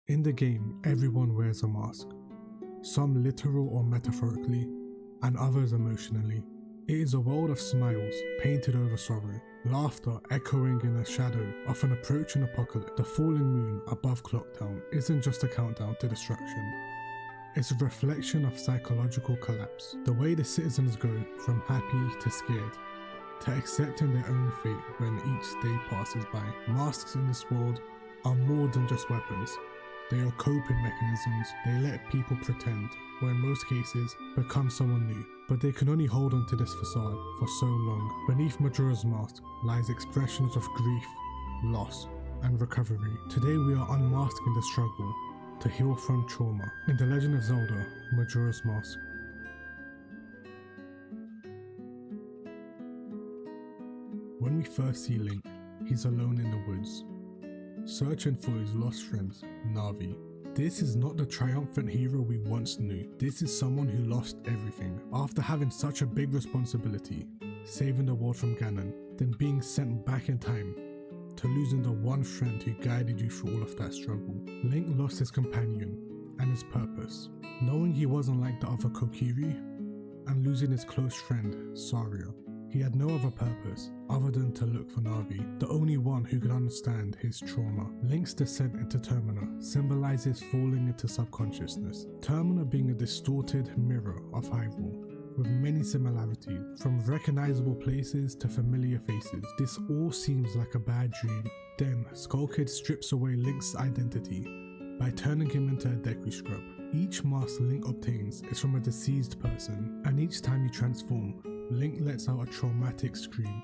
In the game, everyone wears a mask, some literal or metaphorically, and others emotionally. It is a world of smiles painted over sorrow, laughter echoing in the shadow of an approaching apocalypse. The falling moon above Clocktown isn't just a countdown to destruction. It's a reflection of psychological collapse. The way the citizens go from happy to scared, to accepting their own fate when each day passes by. Masks in this world are more than just weapons. They are coping mechanisms. They let people pretend, or in most cases, become someone new. But they can only hold on to this facade for so long. Beneath Majora's mask lies expressions of grief, loss, and recovery. Today we are unmasking the struggle to heal from trauma. In The Legend of Zelda, Majora's Mask. When we first see Link, he's alone in the woods, searching for his lost friends, Navi. This is not the triumphant hero we once knew. This is someone who lost everything. After having such a big responsibility, saving the world from Ganon, then being sent back in time, to losing the one friend who guided you through all of that struggle. Link lost his companion and his purpose, knowing he wasn't like the other Kokiri, and losing his close friend, Saria. He had no other purpose other than to look for Navi, the only one who could understand his trauma. Link's descent into Termina symbolizes falling into subconsciousness, Termina being a distorted mirror of Hyrule, with many similarities, from recognizable places to familiar faces. This all seems like a bad dream. Then, Skull Kid strips away Link's identity by turning him into a Deku Scrub. Each mask Link obtains is from a deceased person, and each time you transform, Link lets out a traumatic scream.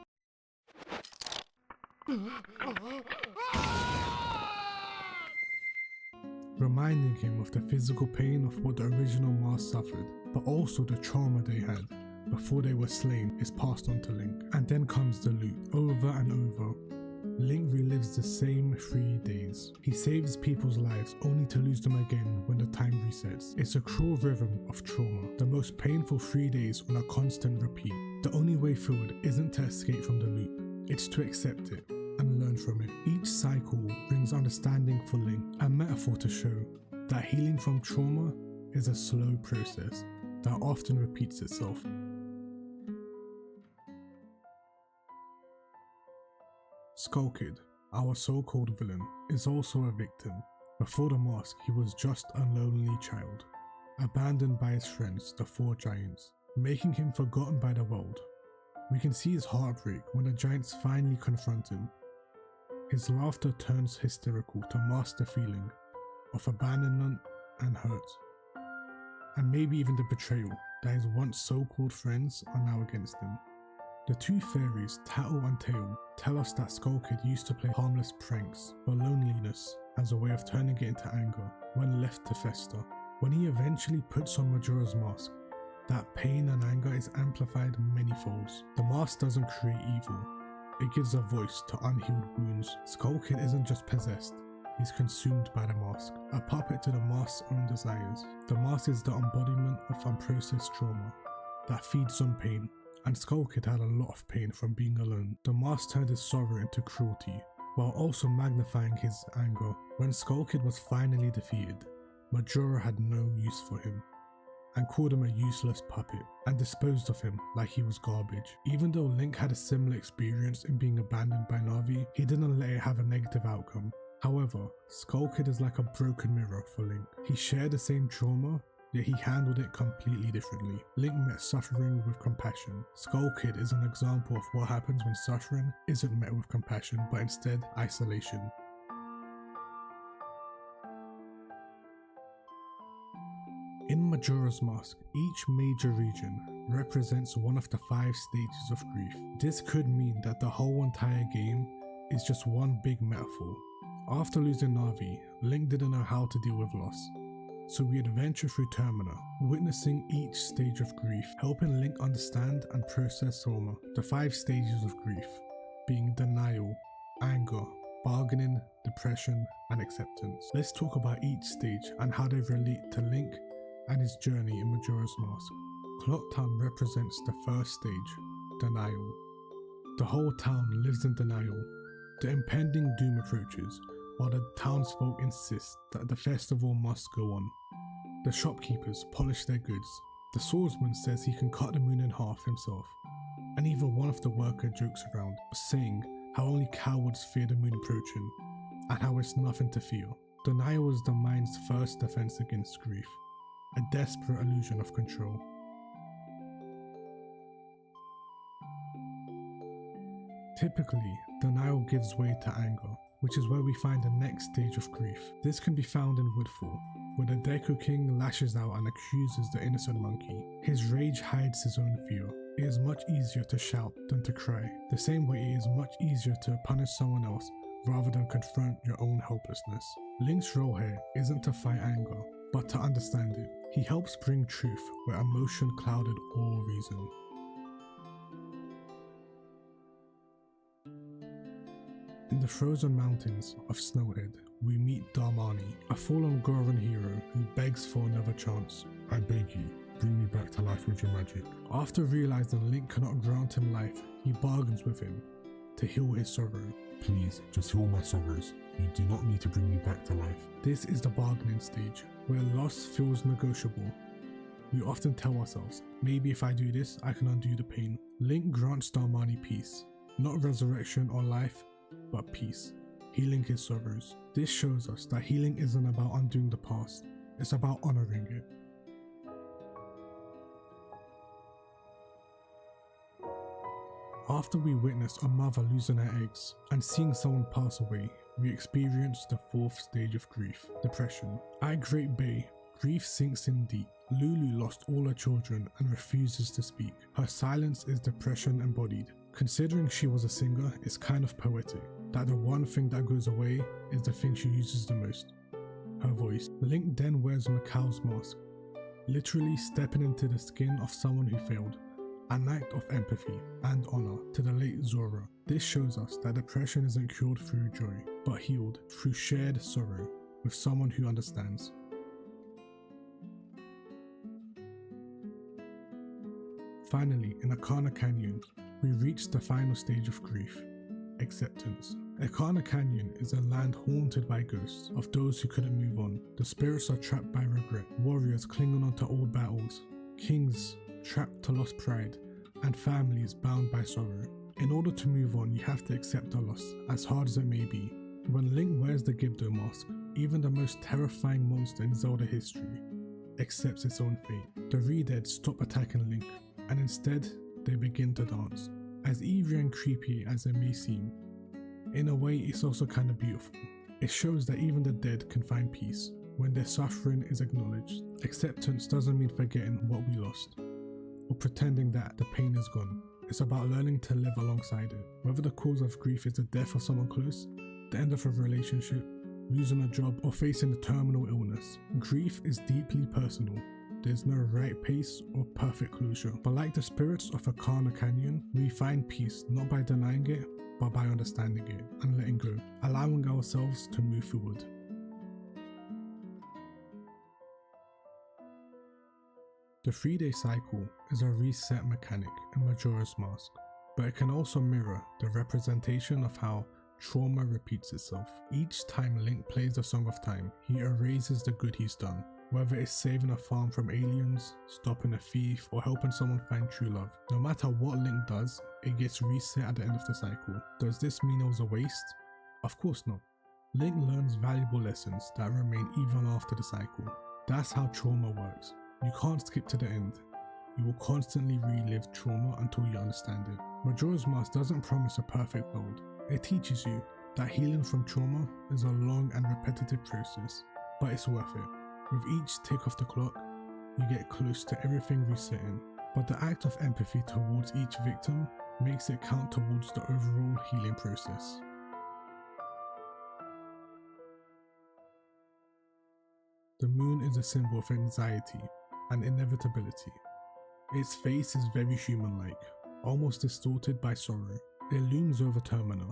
Reminding him of the physical pain of what the original mask suffered, but also the trauma they had before they were slain is passed on to Link. And then comes the loop. Over and over, Link relives the same 3 days. He saves people's lives only to lose them again when the time resets. It's a cruel rhythm of trauma, the most painful 3 days on a constant repeat. The only way forward isn't to escape from the loop, it's to accept it and learn from it. Each cycle brings understanding for Link, a metaphor to show that healing from trauma is a slow process that often repeats itself. Skull Kid, our so-called villain, is also a victim. Before the mask, he was just a lonely child, abandoned by his friends, the 4 giants, making him forgotten by the world. We can see his heartbreak when the giants finally confront him. His laughter turns hysterical to mask the feeling of abandonment and hurt, and maybe even the betrayal that his once so-called friends are now against him. The 2 fairies, Tattle and Tail, tell us that Skull Kid used to play harmless pranks for loneliness as a way of turning it into anger when left to fester. When he eventually puts on Majora's mask, that pain and anger is amplified many folds. The mask doesn't create evil, it gives a voice to unhealed wounds. Skull Kid isn't just possessed, he's consumed by the mask, a puppet to the mask's own desires. The mask is the embodiment of unprocessed trauma that feeds on pain, and Skull Kid had a lot of pain from being alone. The mask turned his sorrow into cruelty, while also magnifying his anger. When Skull Kid was finally defeated, Majora had no use for him, and called him a useless puppet, and disposed of him like he was garbage. Even though Link had a similar experience in being abandoned by Navi, he didn't let it have a negative outcome. However, Skull Kid is like a broken mirror for Link. He shared the same trauma, yet he handled it completely differently. Link met suffering with compassion. Skull Kid is an example of what happens when suffering isn't met with compassion, but instead isolation. In Majora's Mask, each major region represents one of the 5 stages of grief. This could mean that the whole entire game is just one big metaphor. After losing Navi, Link didn't know how to deal with loss, so we adventure through Termina, witnessing each stage of grief, helping Link understand and process trauma. The 5 stages of grief being denial, anger, bargaining, depression, and acceptance. Let's talk about each stage and how they relate to Link and his journey in Majora's Mask. Clock Town represents the first stage, denial. The whole town lives in denial. The impending doom approaches, while the townsfolk insist that the festival must go on. The shopkeepers polish their goods. The swordsman says he can cut the moon in half himself. And even one of the workers jokes around, saying how only cowards fear the moon approaching, and how it's nothing to fear. Denial is the mind's first defense against grief, a desperate illusion of control. Typically, denial gives way to anger, which is where we find the next stage of grief. This can be found in Woodfall, where the Deku King lashes out and accuses the innocent monkey. His rage hides his own fear. It is much easier to shout than to cry, the same way it is much easier to punish someone else rather than confront your own helplessness. Link's role here isn't to fight anger, but to understand it. He helps bring truth where emotion clouded all reason. In the frozen mountains of Snowhead, we meet Darmani, a fallen Goron hero who begs for another chance. I beg you, bring me back to life with your magic. After realizing Link cannot grant him life, he bargains with him to heal his sorrow. Please, just heal my sorrows. You do not need to bring me back to life. This is the bargaining stage, where loss feels negotiable. We often tell ourselves, maybe if I do this, I can undo the pain. Link grants Darmani peace, not resurrection or life, but peace, healing his sorrows. This shows us that healing isn't about undoing the past, it's about honoring it. After we witness a mother losing her eggs and seeing someone pass away, we experience the fourth stage of grief, depression. At Great Bay, grief sinks in deep. Lulu lost all her children and refuses to speak. Her silence is depression embodied. Considering she was a singer, it's kind of poetic that the one thing that goes away is the thing she uses the most, her voice. Link then wears Mikau's mask, literally stepping into the skin of someone who failed, an act of empathy and honor to the late Zora. This shows us that depression isn't cured through joy, but healed through shared sorrow with someone who understands. Finally, in Akana Canyon, we reach the final stage of grief, acceptance. Akana Canyon is a land haunted by ghosts of those who couldn't move on. The spirits are trapped by regret, warriors clinging on to old battles, kings trapped to lost pride, and families bound by sorrow. In order to move on, you have to accept the loss, as hard as it may be. When Link wears the Gibdo mask, even the most terrifying monster in Zelda history accepts its own fate. The Re-Dead stop attacking Link, and instead, they begin to dance. As eerie and creepy as it may seem, in a way it's also kinda beautiful. It shows that even the dead can find peace when their suffering is acknowledged. Acceptance doesn't mean forgetting what we lost, or pretending that the pain is gone. It's about learning to live alongside it. Whether the cause of grief is the death of someone close, the end of a relationship, losing a job, or facing a terminal illness, grief is deeply personal. There's no right pace or perfect closure, but like the spirits of Akana Canyon, we find peace not by denying it, but by understanding it and letting go, allowing ourselves to move forward. The 3-day cycle is a reset mechanic in Majora's Mask, but it can also mirror the representation of how trauma repeats itself. Each time Link plays the Song of Time, he erases the good he's done. Whether it's saving a farm from aliens, stopping a thief, or helping someone find true love. No matter what Link does, it gets reset at the end of the cycle. Does this mean it was a waste? Of course not. Link learns valuable lessons that remain even after the cycle. That's how trauma works. You can't skip to the end. You will constantly relive trauma until you understand it. Majora's Mask doesn't promise a perfect world. It teaches you that healing from trauma is a long and repetitive process, but it's worth it. With each tick of the clock, you get close to everything resetting, but the act of empathy towards each victim makes it count towards the overall healing process. The moon is a symbol of anxiety and inevitability. Its face is very human-like, almost distorted by sorrow. It looms over Termina,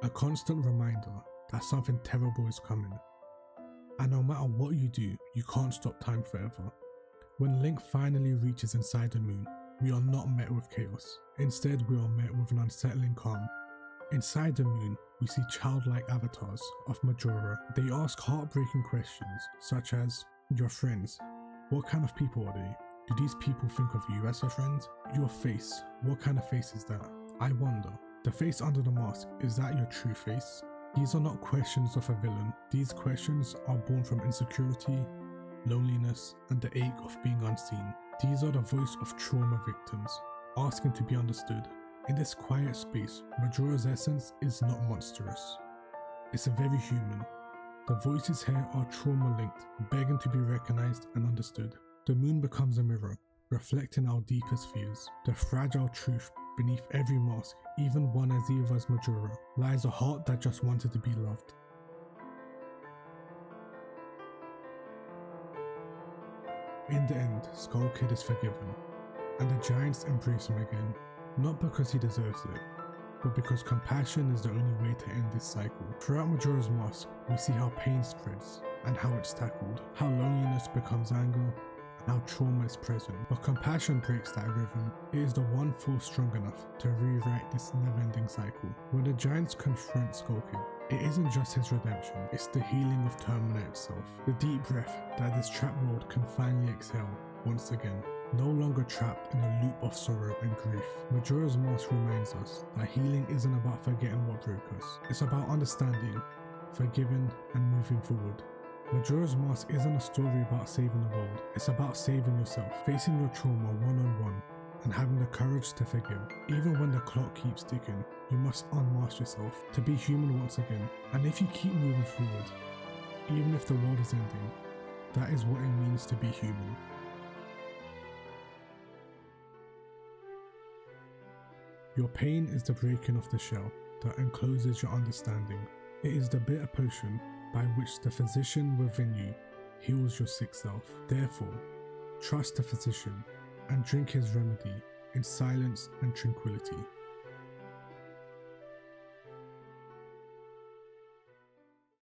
a constant reminder that something terrible is coming. And no matter what you do, you can't stop time forever. When Link finally reaches inside the moon, we are not met with chaos. Instead, we are met with an unsettling calm. Inside the moon, we see childlike avatars of Majora. They ask heartbreaking questions such as, your friends, what kind of people are they? Do these people think of you as their friends? Your face, what kind of face is that? I wonder, the face under the mask, is that your true face? These are not questions of a villain. These questions are born from insecurity, loneliness, and the ache of being unseen. These are the voice of trauma victims, asking to be understood. In this quiet space, Majora's essence is not monstrous. It's very human. The voices here are trauma-linked, begging to be recognized and understood. The moon becomes a mirror, reflecting our deepest fears. The fragile truth beneath every mask, even one as evil as Majora, lies a heart that just wanted to be loved. In the end, Skull Kid is forgiven, and the giants embrace him again, not because he deserves it, but because compassion is the only way to end this cycle. Throughout Majora's Mask, we see how pain spreads, and how it's tackled, how loneliness becomes anger, and how trauma is present. But compassion breaks that rhythm. It is the one force strong enough to rewrite this never-ending cycle. When the giants confront Skull Kid, it isn't just his redemption, it's the healing of Termina itself. The deep breath that this trapped world can finally exhale once again, no longer trapped in a loop of sorrow and grief. Majora's Mask reminds us that healing isn't about forgetting what broke us. It's about understanding, forgiving, and moving forward. Majora's Mask isn't a story about saving the world. It's about saving yourself, facing your trauma one-on-one, and having the courage to forgive. Even when the clock keeps ticking, you must unmask yourself to be human once again. And if you keep moving forward, even if the world is ending, that is what it means to be human. Your pain is the breaking of the shell that encloses your understanding. It is the bitter potion by which the physician within you heals your sick self. Therefore, trust the physician and drink his remedy in silence and tranquility.